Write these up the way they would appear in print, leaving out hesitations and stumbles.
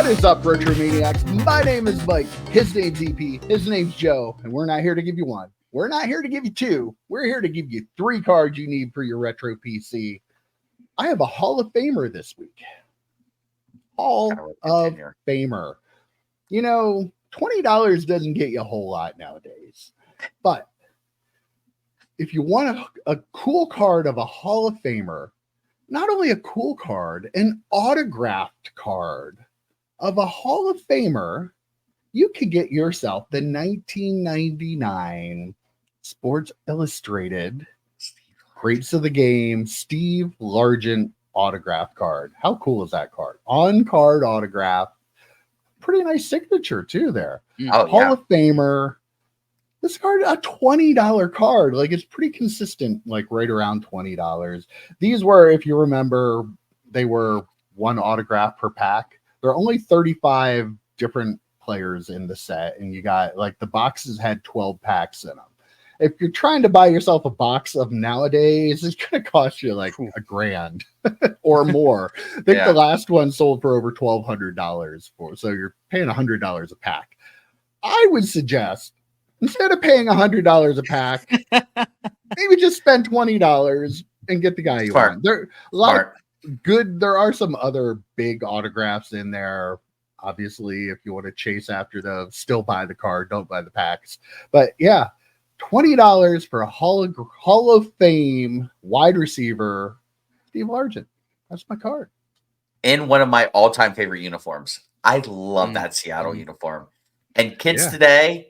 What is up, Retro Maniacs? My name is Mike. His name's EP. His name's Joe. And we're not here to give you one. We're not here to give you two. We're here to give you 3 cards you need for your retro PC. I have a Hall of Famer this week. Hall of Famer. You know, $20 doesn't get you a whole lot nowadays. But if you want a cool card of a Hall of Famer, not only a cool card, an autographed card of a Hall of Famer, you could get yourself the 1999 Sports Illustrated Greats of the Game Steve Largent autograph card. How cool is that card? On-card autograph. Pretty nice signature, too, there. Hall of Famer. This card, a $20 card. Like, it's pretty consistent, like right around $20. These were, if you remember, they were 1 autograph per pack. There are only 35 different players in the set, and you got, like, the boxes had 12 packs in them. If you're trying to buy yourself a box of nowadays, it's going to cost you like $1,000 or more. I think the last one sold for over $1,200 for, so you're paying $100 a pack. I would suggest, instead of paying $100 a pack, maybe just spend $20 and get the guy you want. There are some other big autographs in there. Obviously, if you want to chase after those, still buy the card, don't buy the packs. But yeah, $20 for a Hall of Fame wide receiver, Steve Largent. That's my card. In one of my all-time favorite uniforms. I love that Seattle uniform. And kids today,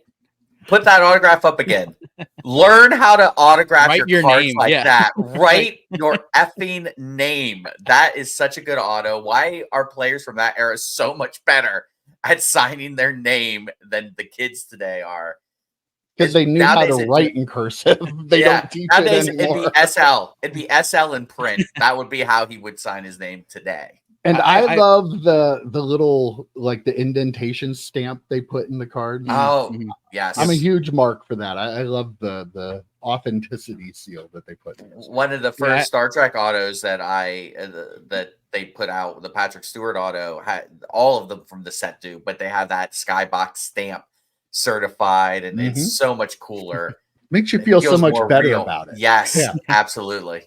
put that autograph up again. Learn how to autograph your cards name. Like that. Write your effing name. That is such a good auto. Why are players from that era so much better at signing their name than the kids today are? Because they knew how to write in cursive. They don't teach it anymore. It'd be SL. It'd be SL in print. That would be how he would sign his name today. And I love the little, like, the indentation stamp they put in the card. Oh, yes. I'm a huge mark for that. I love the authenticity seal that they put in. One of the first Star Trek autos that that they put out, the Patrick Stewart auto, had all of them from the set do, but they have that skybox stamp certified, and it's so much cooler. Makes you feel so much better about it. Yes, absolutely.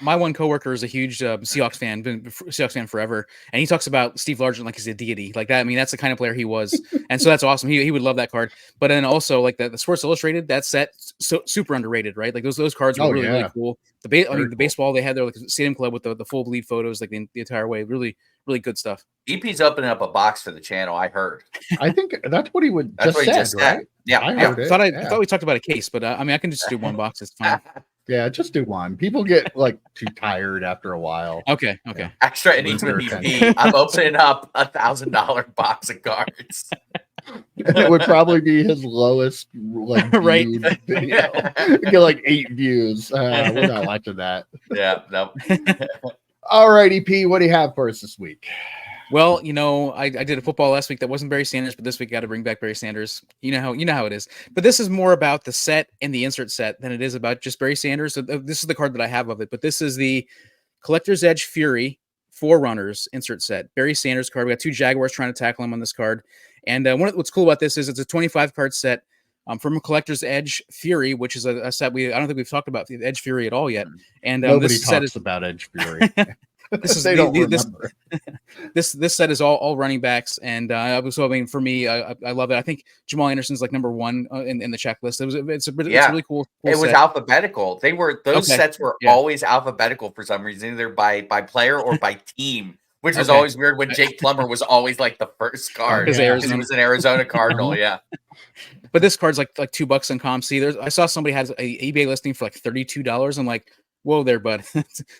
My one coworker is a huge Seahawks fan, been Seahawks fan forever, and he talks about Steve Largent like he's a deity, like that. I mean, that's the kind of player he was, and so that's awesome. He would love that card. But then also, like the Sports Illustrated, that set super underrated, right? Like those cards were really cool. The baseball they had there, like Stadium Club with the full bleed photos, like the entire way, really good stuff. EP's opening up a box for the channel. I heard. I think that's what he would. That's what he just said, right? Yeah, I thought we talked about a case, but I mean, I can just do one box. It's fine. Yeah, just do one. People get like too tired after a while. Okay. Extra needs to be me. I'm opening up $1,000 box of cards. It would probably be his lowest like viewed video. Get like 8 views. We're not watching that. Yeah, no. All right, EP, what do you have for us this week? Well, you know, I did a football last week that wasn't Barry Sanders, but this week got to bring back Barry Sanders. You know how it is. But this is more about the set and the insert set than it is about just Barry Sanders. So this is the card that I have of it. But this is the Collector's Edge Fury 4 runners insert set. Barry Sanders card. We got 2 Jaguars trying to tackle him on this card. And what's cool about this is it's a 25 card set from a Collector's Edge Fury, which is a set I don't think we've talked about the Edge Fury at all yet. And nobody talks about Edge Fury. This is this set is all running backs, and so I mean for me, I love it. I think Jamal Anderson's like number 1 in the checklist. It's a really cool. It was alphabetical. Those sets were always alphabetical for some reason, either by player or by team, which was always weird. When Jake Plummer was always like the first card because he was an Arizona Cardinal. Yeah. But this card's like $2 on ComC. I saw somebody had a eBay listing for like $32. I'm like, whoa there, bud.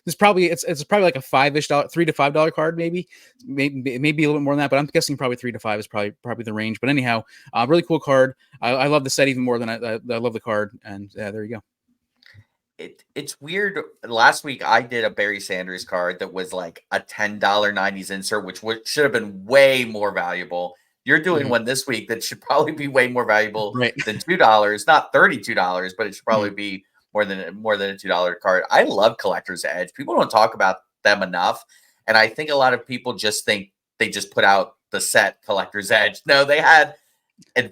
It's probably like a $5-ish, $3 to $5 card, maybe a little bit more than that, but I'm guessing probably 3 to 5 is probably the range. But anyhow, really cool card. I love the set even more than I love the card, and there you go. It's weird. Last week I did a Barry Sanders card that was like a $10 90s insert, which should have been way more valuable. You're doing one this week that should probably be way more valuable than $2, not $32, but it should probably be more than a $2 card. I love Collector's Edge. People don't talk about them enough, and I think a lot of people just think they just put out the set Collector's Edge. No, they had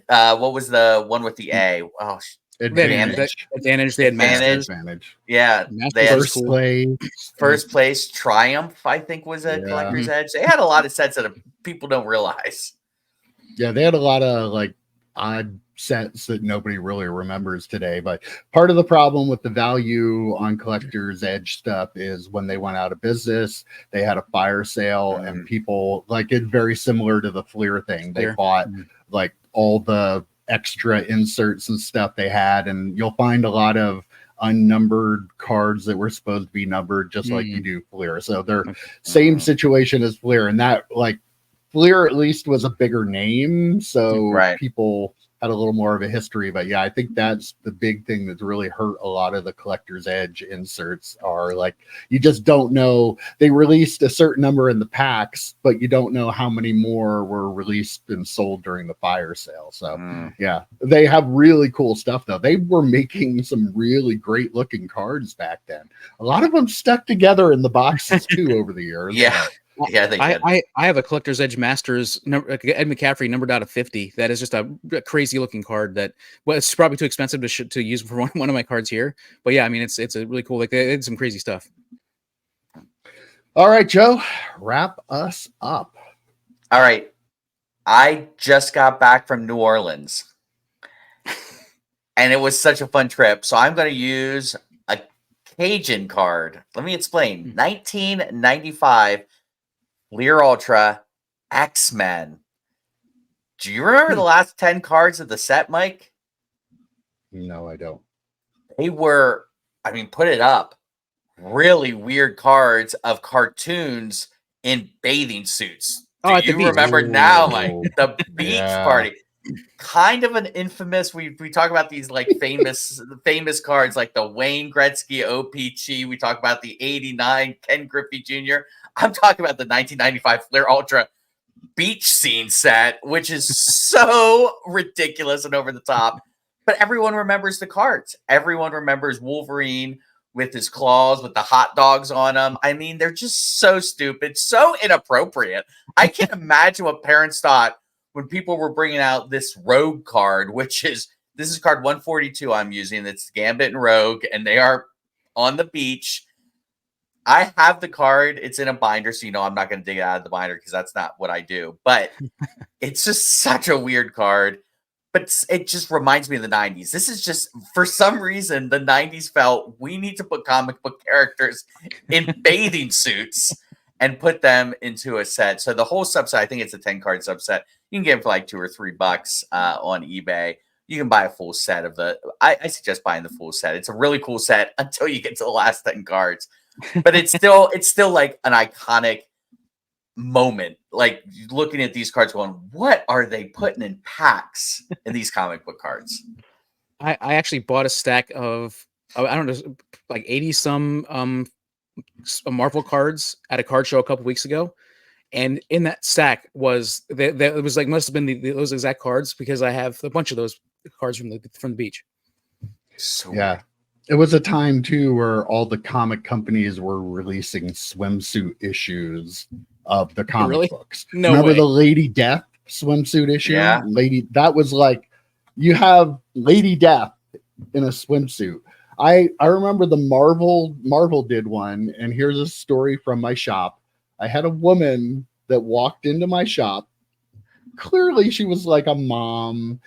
what was the one with the A? Oh, Advantage. Advantage. They had Masters. Advantage. Yeah, Masters they had First cool. place. First place Triumph, I think, was a Collector's Edge. They had a lot of sets that people don't realize. Yeah, they had a lot of like odd sets that nobody really remembers today. But part of the problem with the value on Collector's Edge stuff is when they went out of business, they had a fire sale, and people like it very similar to the Fleer thing. They bought like all the extra inserts and stuff they had, and you'll find a lot of unnumbered cards that were supposed to be numbered, just like you do Fleer. So they're same situation as Fleer, and that like Fleer at least was a bigger name, so people had a little more of a history. But yeah, I think that's the big thing that's really hurt a lot of the Collector's Edge inserts are like, you just don't know. They released a certain number in the packs, but you don't know how many more were released and sold during the fire sale. So yeah, they have really cool stuff though. They were making some really great looking cards back then. A lot of them stuck together in the boxes too over the years. Yeah. Yeah, they did. I have a Collector's Edge Masters Ed McCaffrey numbered out of 50. That is just a crazy looking card. That it's probably too expensive to use for one of my cards here. But yeah, I mean it's a really cool. Like they did some crazy stuff. All right, Joe, wrap us up. All right, I just got back from New Orleans, and it was such a fun trip. So I'm going to use a Cajun card. Let me explain. 1995. Fleer Ultra X-Men. Do you remember the last 10 cards of the set, Mike? No, I don't. They were, I mean, put it up. Really weird cards of cartoons in bathing suits. Do you remember now, Mike? The beach party. Kind of an infamous, we talk about these like famous cards like the Wayne Gretzky OPG. We talk about the 89 Ken Griffey Jr. I'm talking about the 1995 Fleer Ultra beach scene set, which is so ridiculous and over the top. But everyone remembers the cards. Everyone remembers Wolverine with his claws, with the hot dogs on them. I mean, they're just so stupid, so inappropriate. I can't imagine what parents thought when people were bringing out this Rogue card, this is card 142 I'm using. It's Gambit and Rogue, and they are on the beach. I have the card. It's in a binder, so I'm not going to dig it out of the binder because that's not what I do. But it's just such a weird card. But it just reminds me of the 90s. This is just, for some reason, the 90s felt we need to put comic book characters in bathing suits and put them into a set. So the whole subset, I think it's a 10-card subset. You can get them for like $2 or $3 on eBay. You can buy a full set of I suggest buying the full set. It's a really cool set until you get to the last 10 cards. But it's still like an iconic moment. Like looking at these cards going, what are they putting in packs in these comic book cards? I actually bought a stack of, I don't know, like 80 some Marvel cards at a card show a couple weeks ago. And in that stack was it was like must have been those exact cards because I have a bunch of those cards from the beach. So yeah. It was a time too where all the comic companies were releasing swimsuit issues of the comic books. Remember the Lady Death swimsuit issue? Yeah. That was like you have Lady Death in a swimsuit. I remember the Marvel did one, and here's a story from my shop. I had a woman that walked into my shop. Clearly, she was like a mom.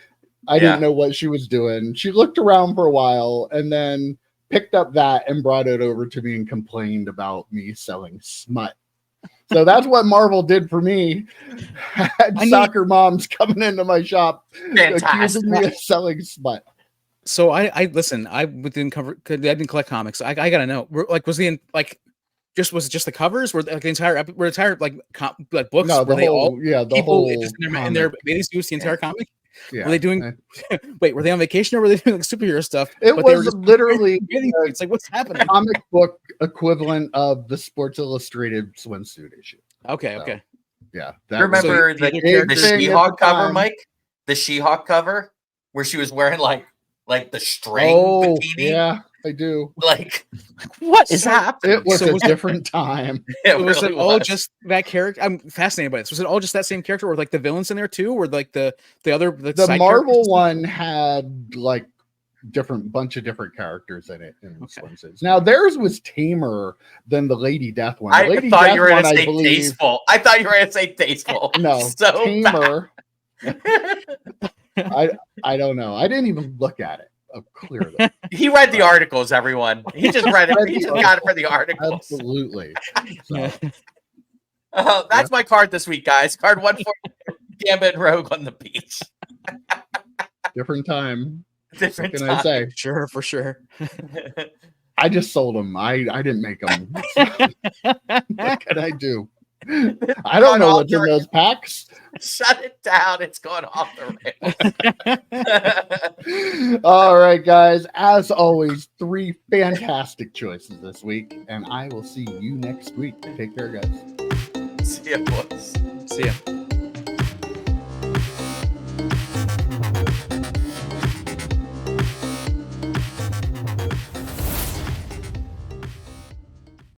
I didn't know what she was doing. She looked around for a while and then picked up that and brought it over to me and complained about me selling smut. So that's what Marvel did for me. I had soccer moms coming into my shop accusing me of selling smut. So I listen. I didn't collect comics. I gotta know. Like, was it just the covers? Were like the entire like books? No, were they all the whole in their bathing suits? The entire comic. Yeah. Were they doing? Wait, were they on vacation or were they doing like superhero stuff? It was literally it's like what's happening? Comic book equivalent of the Sports Illustrated swimsuit issue. Okay. Yeah. Remember the She-Hulk cover, Mike? The She-Hulk cover where she was wearing like the string bikini. Yeah. I do. Like, what is happening? It was a different time. Was it all just that character? I'm fascinated by this. Was it all just that same character, or like the villains in there too, or like the other the Marvel one had like bunch of different characters in it. Now theirs was tamer than the Lady Death one. I thought you were going to say tasteful. I thought you were going to say tasteful. No, so tamer. I don't know. I didn't even look at it. Clearly, he read the articles. Everyone, he just read it. He just got it for the articles. Absolutely. So. That's my card this week, guys. Card 140, Gambit Rogue on the beach. Different time. Different what can time. I say? Sure, for sure. I just sold them. I didn't make them. What can I do? I don't know what's in those packs. Shut it down. It's going off the rails. All right, guys. As always, 3 fantastic choices this week, and I will see you next week. Take care, guys. See ya, boys. See ya.